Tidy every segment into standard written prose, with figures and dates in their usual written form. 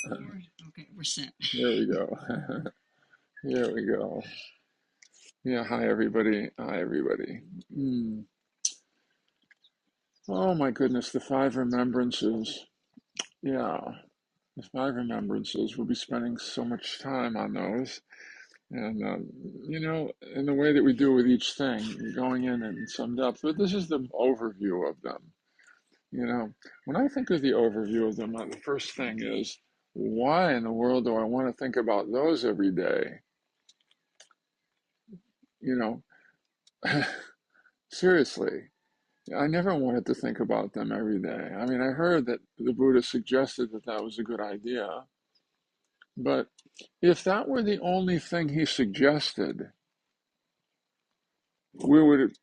4. Okay, we're set. Here we go. Here we go. Yeah, hi everybody. Hi everybody. Oh my goodness, the five remembrances. Yeah, the five remembrances. We'll be spending so much time on those. And, in the way that we do with each thing, going in some depth. But this is the overview of them. When I think of the overview of them, the first thing is, why in the world do I want to think about those every day? You know, seriously, I never wanted to think about them every day. I mean, I heard that the Buddha suggested that that was a good idea, but if that were the only thing he suggested, we would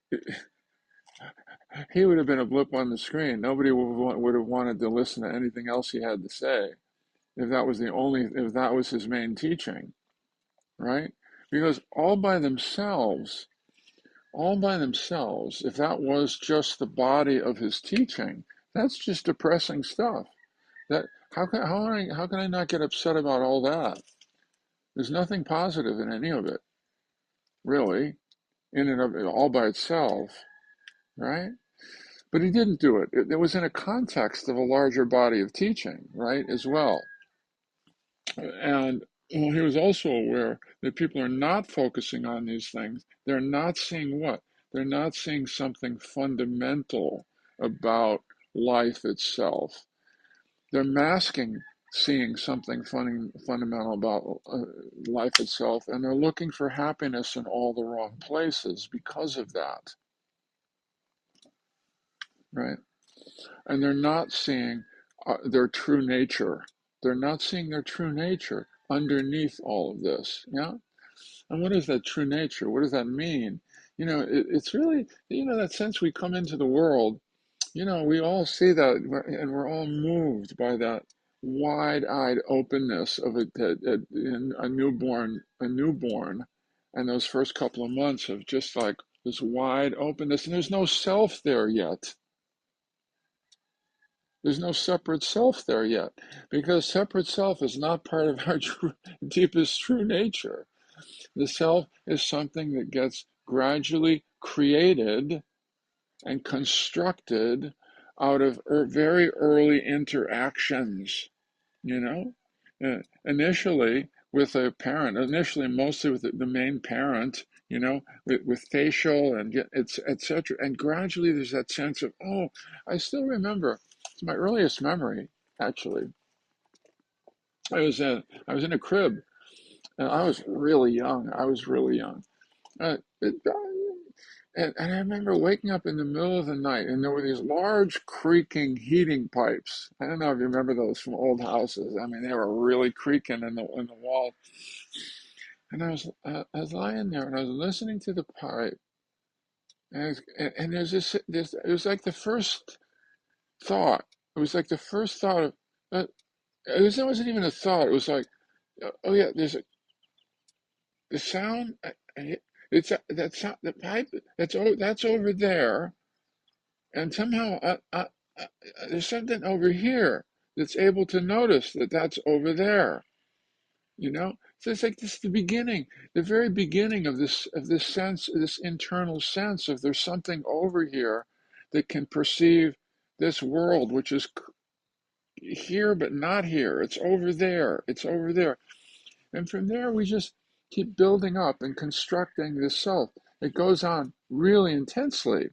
he would have been a blip on the screen. Nobody would have wanted to listen to anything else he had to say if that was his main teaching, right? Because all by themselves, if that was just the body of his teaching, that's just depressing stuff. That how can I not get upset about all that? There's nothing positive in any of it, really, in and of it all by itself, right? But he didn't do it. It was in a context of a larger body of teaching, right, as well. And he was also aware that people are not focusing on these things. They're not seeing what? They're not seeing something fundamental about life itself. They're masking seeing something fundamental about life itself, and they're looking for happiness in all the wrong places because of that, right? And they're not seeing their true nature. They're not seeing their true nature underneath all of this. Yeah. And what is that true nature? What does that mean? It's really, that sense we come into the world, we all see that, and we're all moved by that wide-eyed openness of in a newborn, and those first couple of months of just like this wide openness, and there's no self there yet. There's no separate self there yet, because separate self is not part of our deepest true nature. The self is something that gets gradually created and constructed out of very early interactions, you know? Initially with a parent, initially mostly with the main parent, with facial and it's etc. And gradually there's that sense of, oh, I still remember, it's my earliest memory, actually. I was in a crib, and I was really young. I was really young. Uh, it, and I remember waking up in the middle of the night, and there were these large creaking heating pipes. I don't know if you remember those from old houses. I mean, they were really creaking in the wall. And I was lying there, and I was listening to the pipe, and there's this. It was like the first thought. It was like the first thought of. It wasn't even a thought. It was like, oh yeah, the sound. It's that sound. The pipe. That's over there. And somehow there's something over here that's able to notice that that's over there, you know? So it's like this is the beginning, the very beginning of this sense, this internal sense of there's something over here that can perceive this world, which is here but not here. It's over there. It's over there. And from there, we just keep building up and constructing this self. It goes on really intensely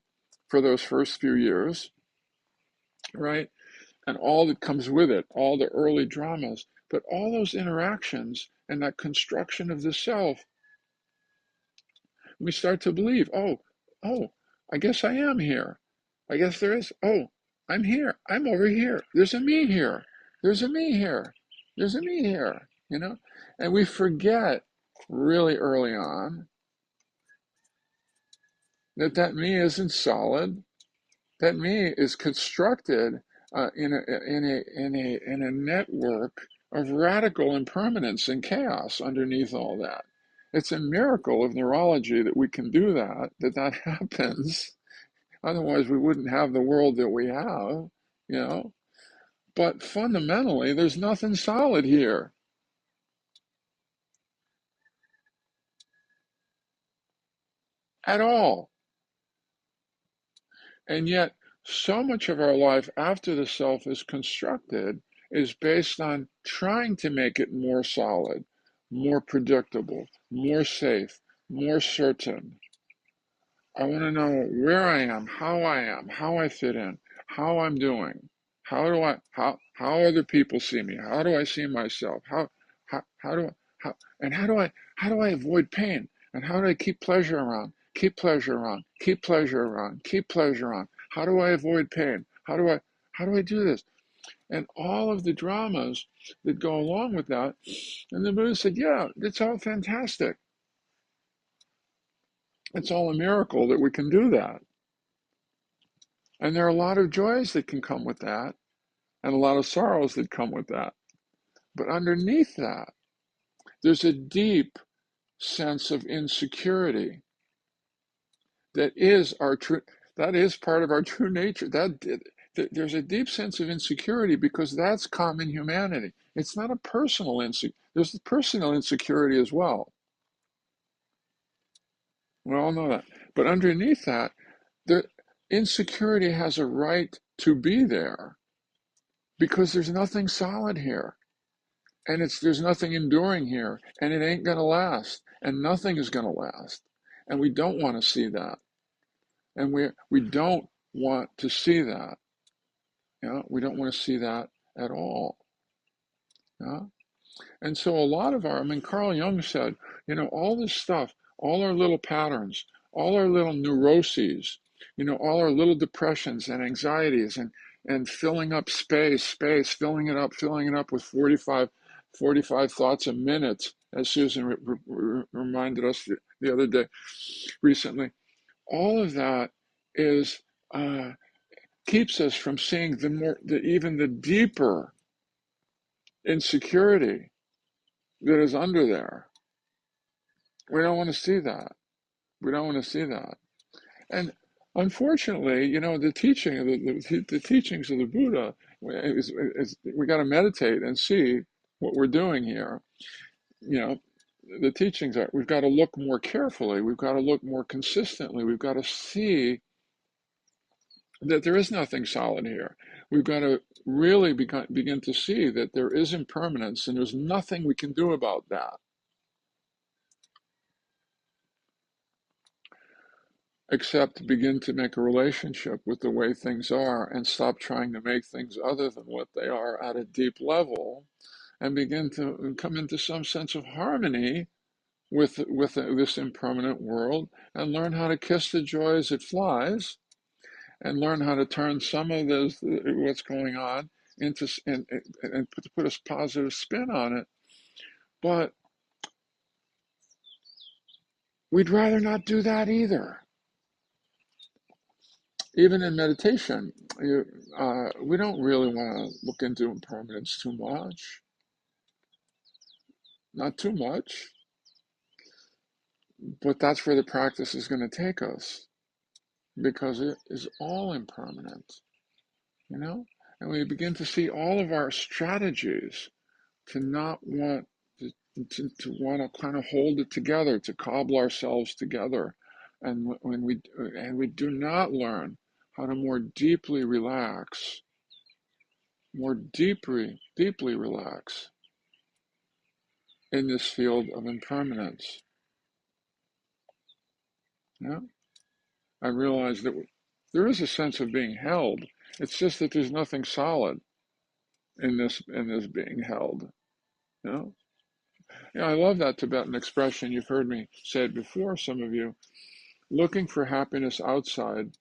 for those first few years, right? And all that comes with it, all the early dramas, but all those interactions and that construction of the self, we start to believe, oh, I guess I am here. I guess there is, I'm here. I'm over here. There's a me here. There's a me here. There's a me here, And we forget really early on that me isn't solid. That me is constructed in a network of radical impermanence and chaos underneath all that. It's a miracle of neurology that we can do that happens. Otherwise, we wouldn't have the world that we have, you know. But fundamentally, there's nothing solid here at all. And yet, so much of our life after the self is constructed is based on trying to make it more solid, more predictable, more safe, more certain. I want to know where I am, how I fit in, how I'm doing. How other people see me? How do I see myself? How do I, and how do I avoid pain? And how do I keep pleasure around? Keep pleasure around, keep pleasure around, keep pleasure around. How do I avoid pain? How do I do this? And all of the dramas that go along with that. And the Buddha said, yeah, it's all fantastic. It's all a miracle that we can do that. And there are a lot of joys that can come with that, and a lot of sorrows that come with that. But underneath that, there's a deep sense of insecurity that is our true, that is part of our true nature. There's a deep sense of insecurity because that's common humanity. It's not a personal insecurity. There's the personal insecurity as well. We all know that. But underneath that, the insecurity has a right to be there because there's nothing solid here. And there's nothing enduring here, and it ain't gonna last, and nothing is gonna last. And we don't want to see that. And we don't want to see that. We don't want to see that at all. Yeah? And so a lot of Carl Jung said, all this stuff, all our little patterns, all our little neuroses, all our little depressions and anxieties and filling up space, filling it up with 45 thoughts a minute, as Susan reminded us the other day, recently. All of that is keeps us from seeing even the deeper insecurity that is under there. We don't want to see that. We don't want to see that. And unfortunately, the the teachings of the Buddha is we got to meditate and see what we're doing here. You know, the teachings are we've got to look more carefully. We've got to look more consistently. We've got to see that there is nothing solid here. We've got to really begin to see that there is impermanence and there's nothing we can do about that. Except begin to make a relationship with the way things are and stop trying to make things other than what they are at a deep level and begin to come into some sense of harmony with this impermanent world and learn how to kiss the joy as it flies and learn how to turn some of what's going on into and put a positive spin on it. But we'd rather not do that either. Even in meditation, we don't really want to look into impermanence too much. Not too much. But that's where the practice is going to take us because it is all impermanent, And we begin to see all of our strategies to not want to want to kind of hold it together, to cobble ourselves together. And when we do not learn how to more deeply relax, deeply relax in this field of impermanence. Yeah, I realize that there is a sense of being held. It's just that there's nothing solid in this being held. You know? Yeah, I love that Tibetan expression. You've heard me say it before, some of you. Looking for happiness outside,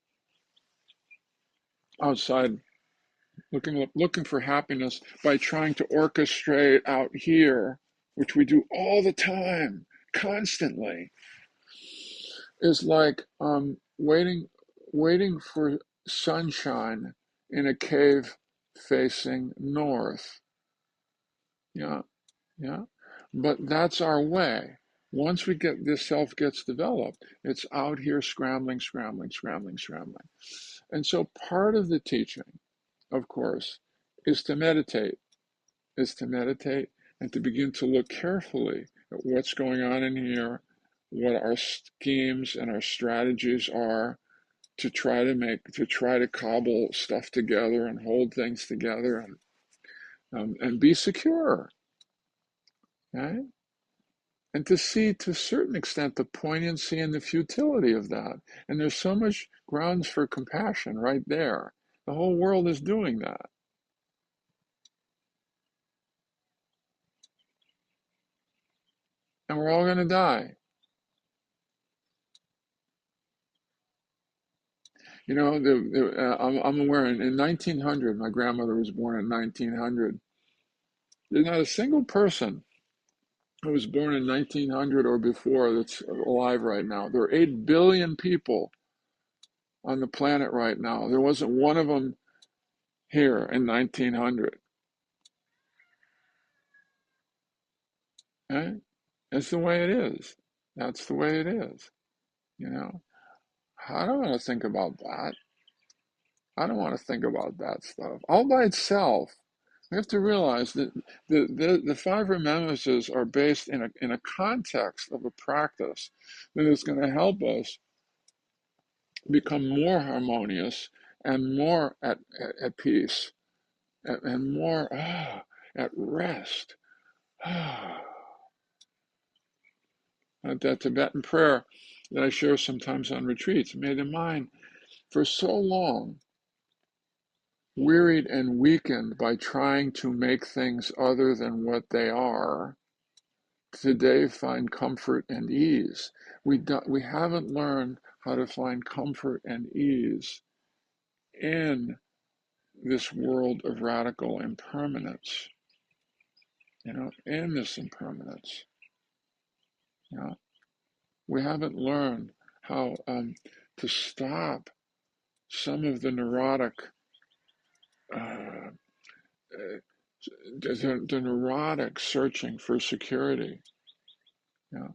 looking for happiness by trying to orchestrate out here, which we do all the time, constantly, is like waiting for sunshine in a cave facing north. Yeah, yeah. But that's our way. Once we get this self gets developed, it's out here scrambling, scrambling, scrambling, scrambling. And so part of the teaching, of course, is to meditate, is to meditate and to begin to look carefully at what's going on in here, what our schemes and our strategies are to try to cobble stuff together and hold things together and be secure, right? And to see to a certain extent the poignancy and the futility of that. And there's so much grounds for compassion right there. The whole world is doing that. And we're all going to die. You know, I'm aware in 1900, my grandmother was born in 1900. There's not a single person who was born in 1900 or before that's alive right now. There are 8 billion people on the planet right now. There wasn't one of them here in 1900. Right? That's the way it is. That's the way it is. You know, I don't want to think about that. I don't want to think about that stuff all by itself. We have to realize that the five remembrances are based in a context of a practice that is going to help us become more harmonious and more at peace and more at rest. That Tibetan prayer that I share sometimes on retreats, may the mind for so long wearied and weakened by trying to make things other than what they are, today find comfort and ease. We haven't learned how to find comfort and ease in this world of radical impermanence, in this impermanence. You know, we haven't learned how to stop some of the neurotic, uh, the neurotic searching for security. You know,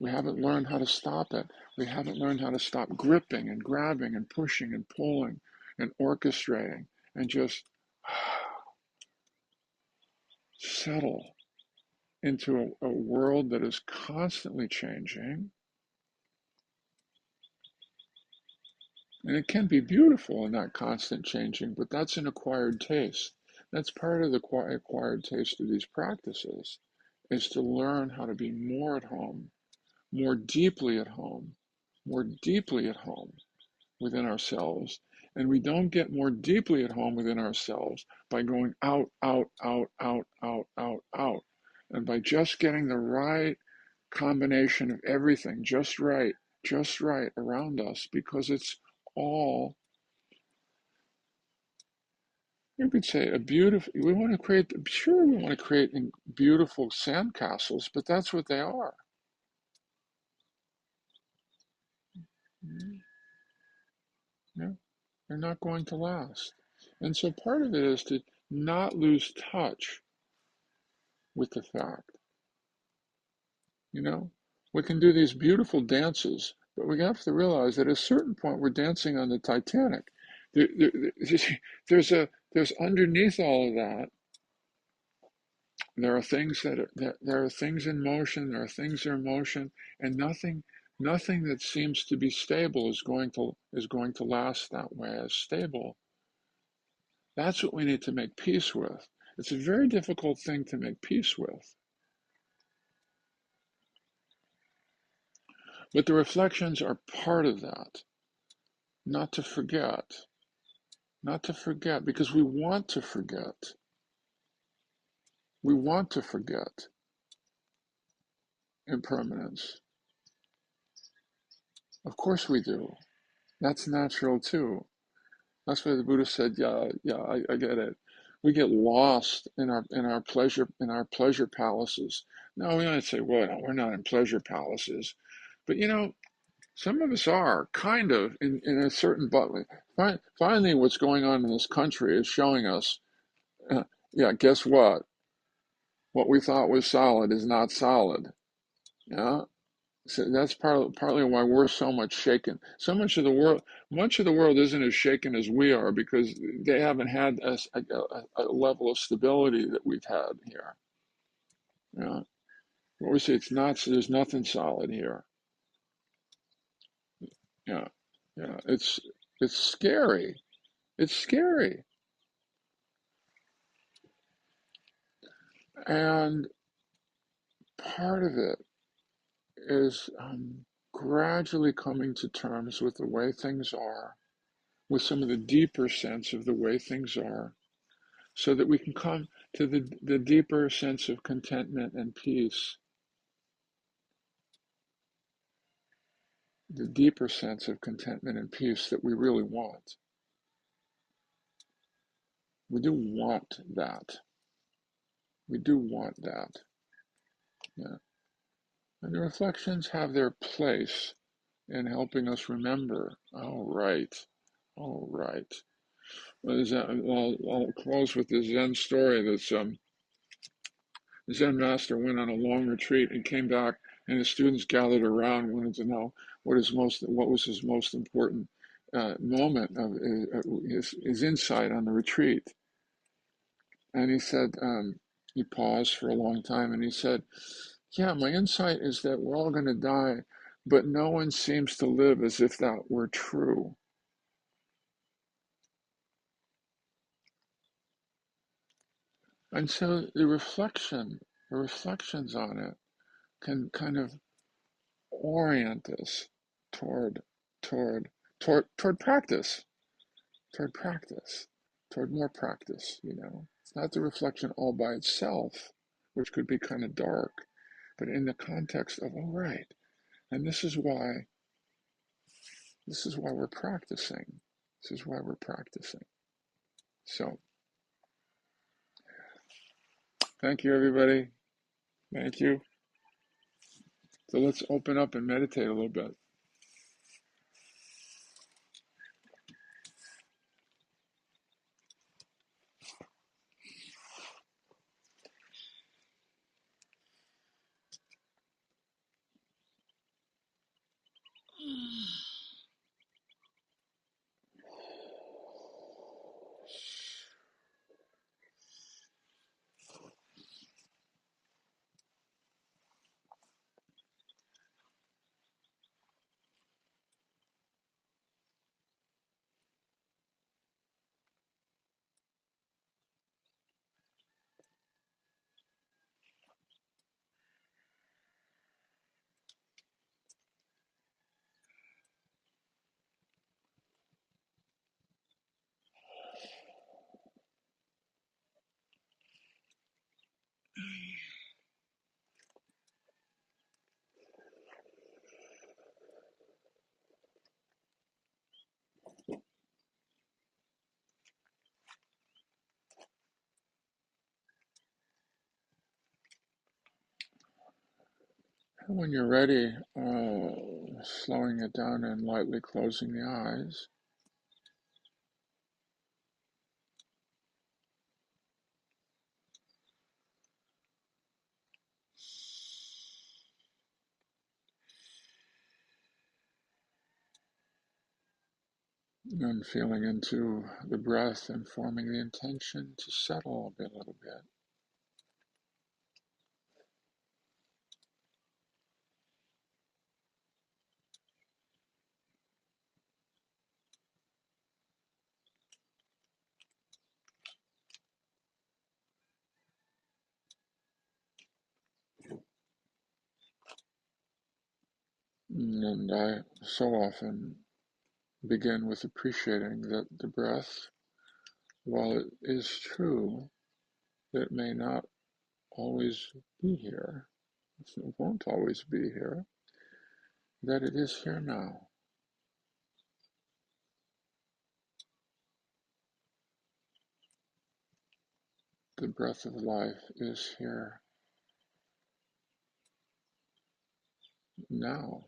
we haven't learned how to stop it. We haven't learned how to stop gripping and grabbing and pushing and pulling and orchestrating and just settle into a world that is constantly changing. And it can be beautiful in that constant changing, but that's an acquired taste. That's part of the acquired taste of these practices, is to learn how to be more at home, more deeply at home, more deeply at home within ourselves. And we don't get more deeply at home within ourselves by going out, out, out, out, out, out, out. And by just getting the right combination of everything just right around us, because it's all, you could say, a beautiful, we want to create, sure, we want to create beautiful sandcastles, but that's what they are. Yeah, they're not going to last. And so part of it is to not lose touch with the fact, we can do these beautiful dances, but we have to realize that at a certain point we're dancing on the Titanic. There, there's underneath all of that, there are things there are things in motion, there are things that are in motion, and nothing that seems to be stable is going to last that way as stable. That's what we need to make peace with. It's a very difficult thing to make peace with. But the reflections are part of that. Not to forget. Not to forget, because we want to forget. We want to forget impermanence. Of course we do. That's natural too. That's why the Buddha said, yeah, I get it. We get lost in our pleasure palaces. No, we don't say, well, no, we're not in pleasure palaces. But some of us are, kind of, in a certain button. Finally, what's going on in this country is showing us, yeah, guess what? What we thought was solid is not solid. Yeah, So that's partly why we're so much shaken. So much of the world isn't as shaken as we are because they haven't had a level of stability that we've had here. You know, what we say, it's not. There's nothing solid here. Yeah, yeah. It's scary. It's scary, and part of it is gradually coming to terms with the way things are, with some of the deeper sense of the way things are, so that we can come to the deeper sense of contentment and peace, the deeper sense of contentment and peace that we really want. We do want that. We do want that. Yeah. And the reflections have their place in helping us remember. Oh, right. Oh, right. Well, I'll close with this Zen story. That's the Zen master went on a long retreat and came back, and his students gathered around, wanted to know what was his most important moment of his insight on the retreat. And he said, he paused for a long time, and he said, "Yeah, my insight is that we're all going to die, but no one seems to live as if that were true." And so the reflections on it can kind of orient us toward toward toward practice, toward practice, toward more practice, you know. It's not the reflection all by itself, which could be kind of dark, but in the context of, all right, and this is why we're practicing. This is why we're practicing. So thank you, everybody. Thank you. So let's open up and meditate a little bit. And when you're ready, slowing it down and lightly closing the eyes. And feeling into the breath and forming the intention to settle a little bit. And I so often begin with appreciating that the breath, while it is true that it may not always be here, it won't always be here, that it is here now. The breath of life is here now.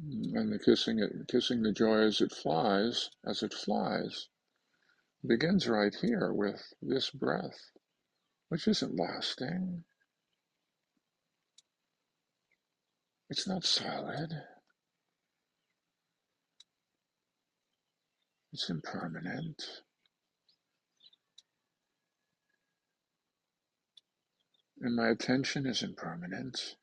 And the kissing the joy as it flies, begins right here with this breath, which isn't lasting. It's not solid. It's impermanent. And my attention is impermanent.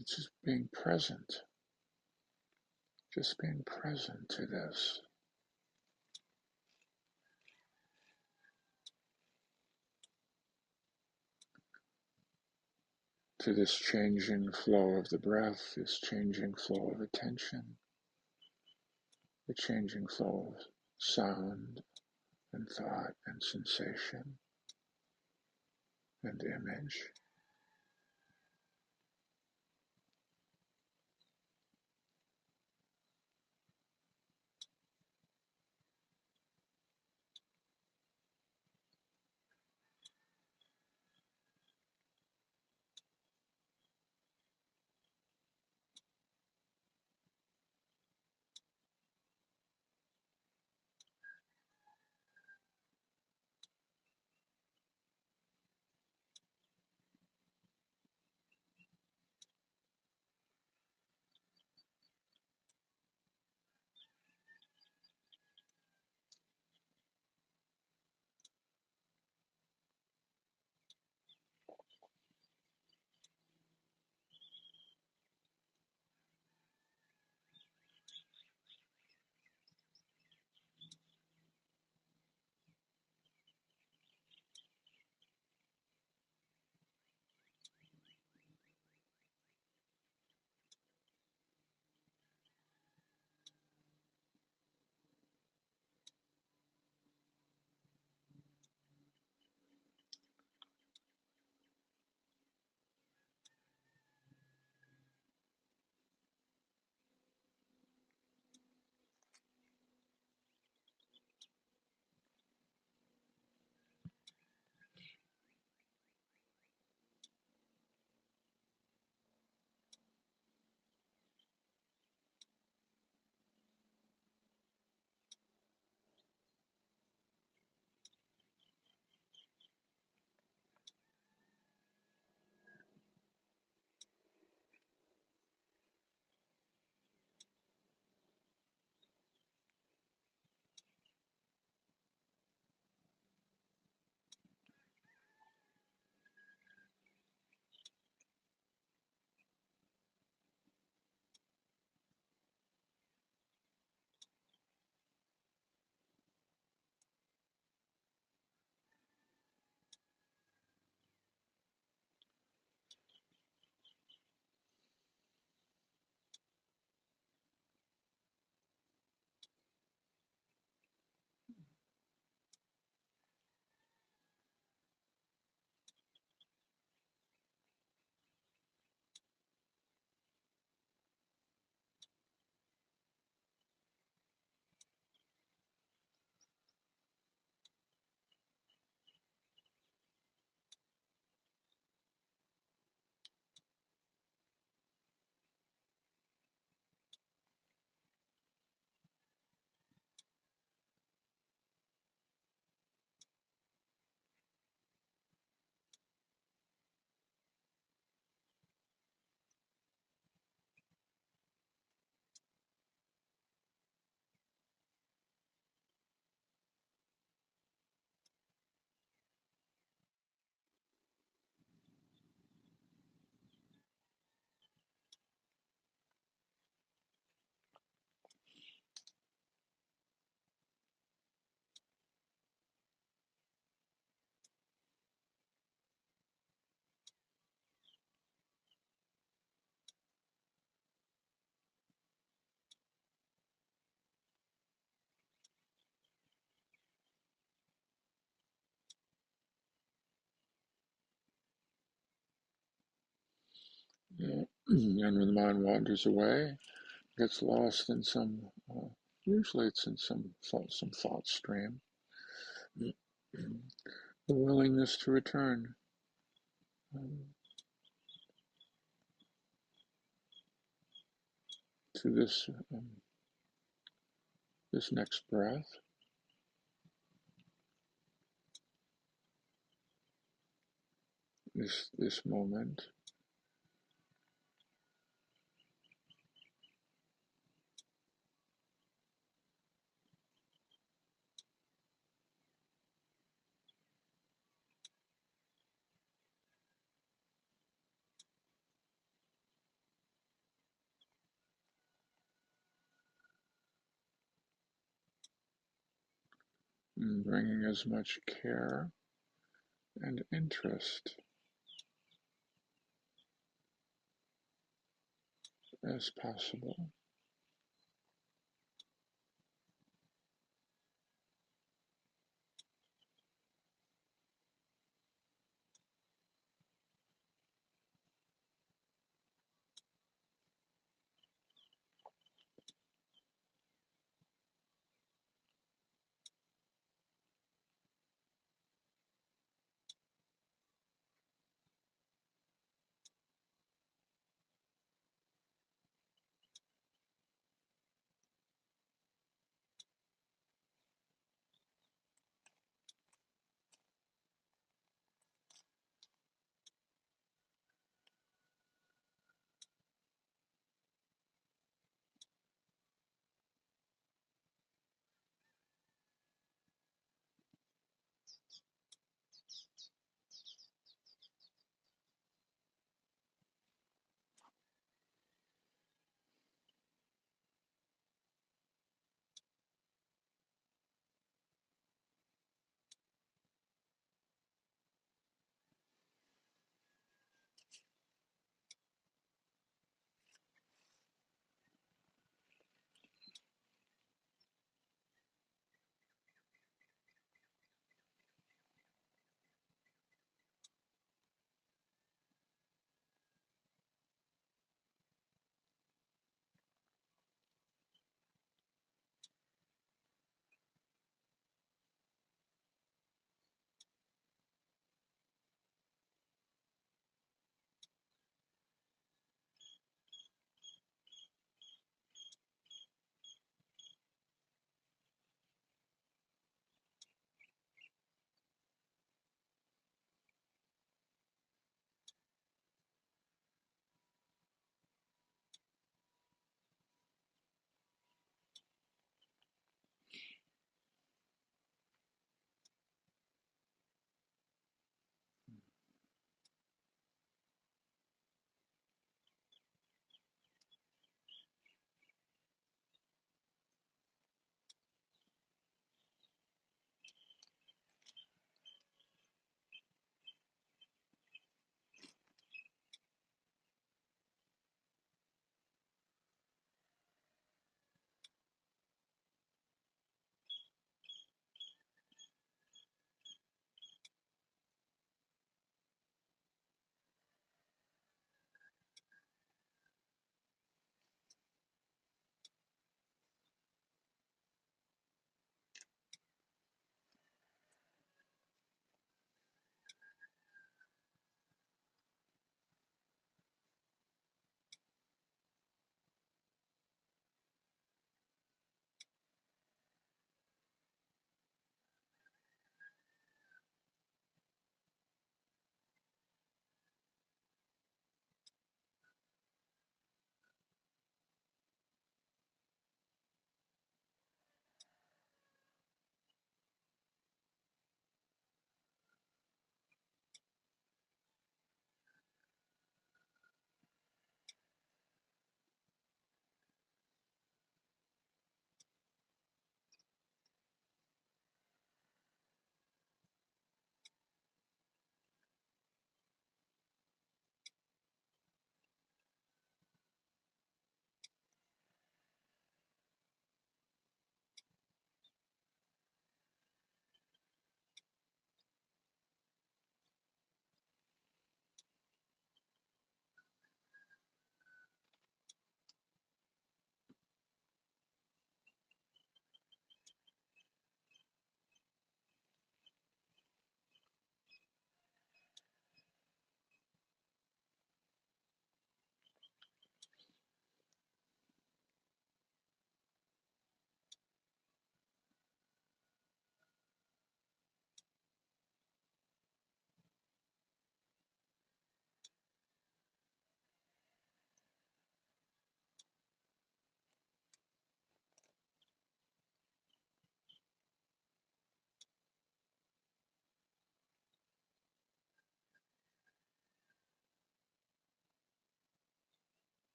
It's just being present to this, to this changing flow of the breath, this changing flow of attention, the changing flow of sound and thought and sensation and image. Yeah. And when the mind wanders away, gets lost in some, usually it's in some thought stream, The willingness to return um, to this next breath, this moment. And bringing as much care and interest as possible.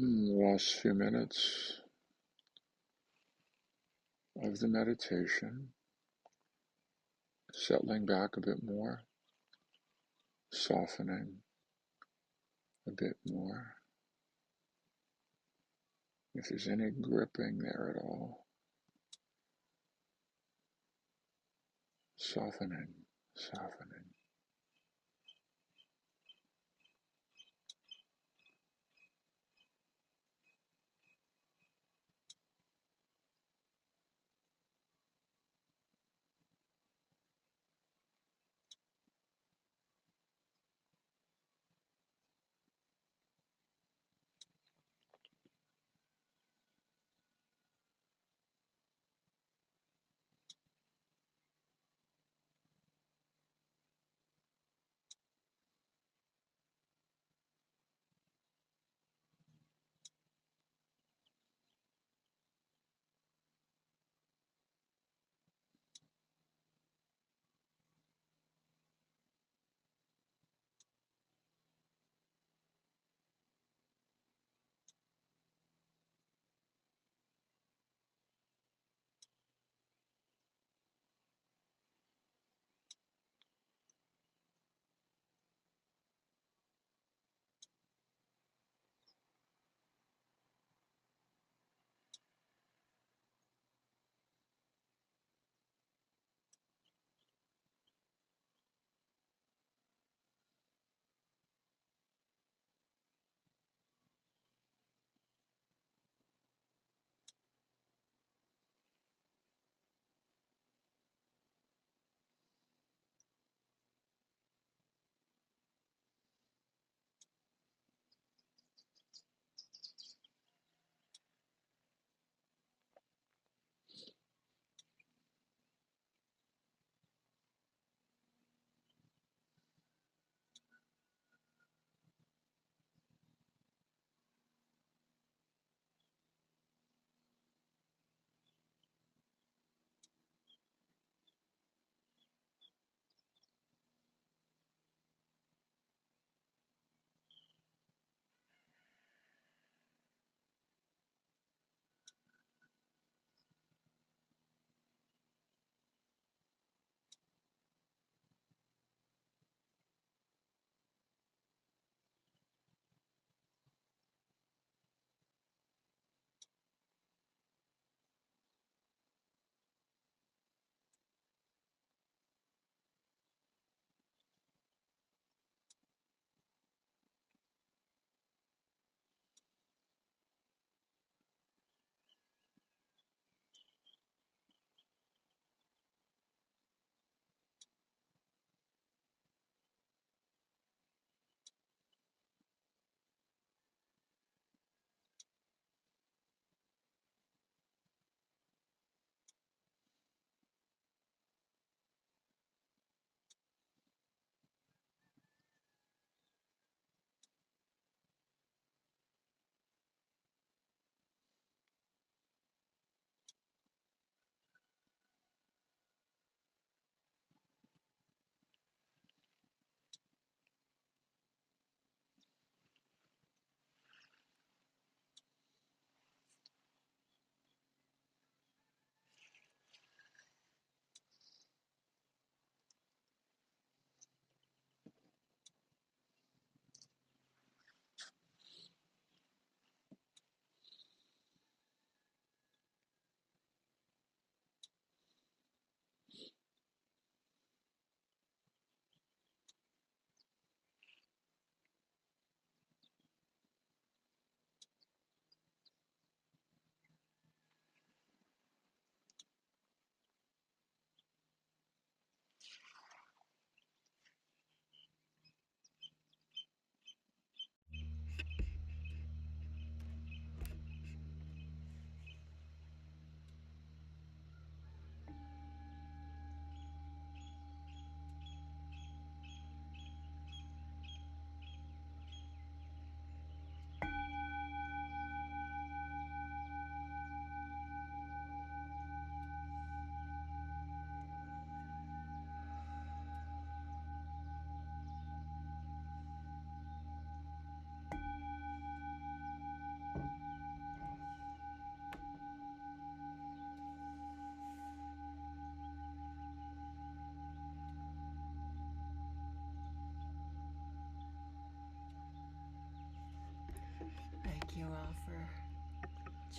Last few minutes of the meditation, settling back a bit more, softening a bit more. If there's any gripping there at all, softening, softening.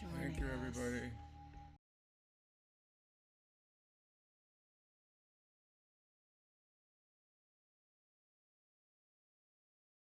Thank joining you, us. everybody.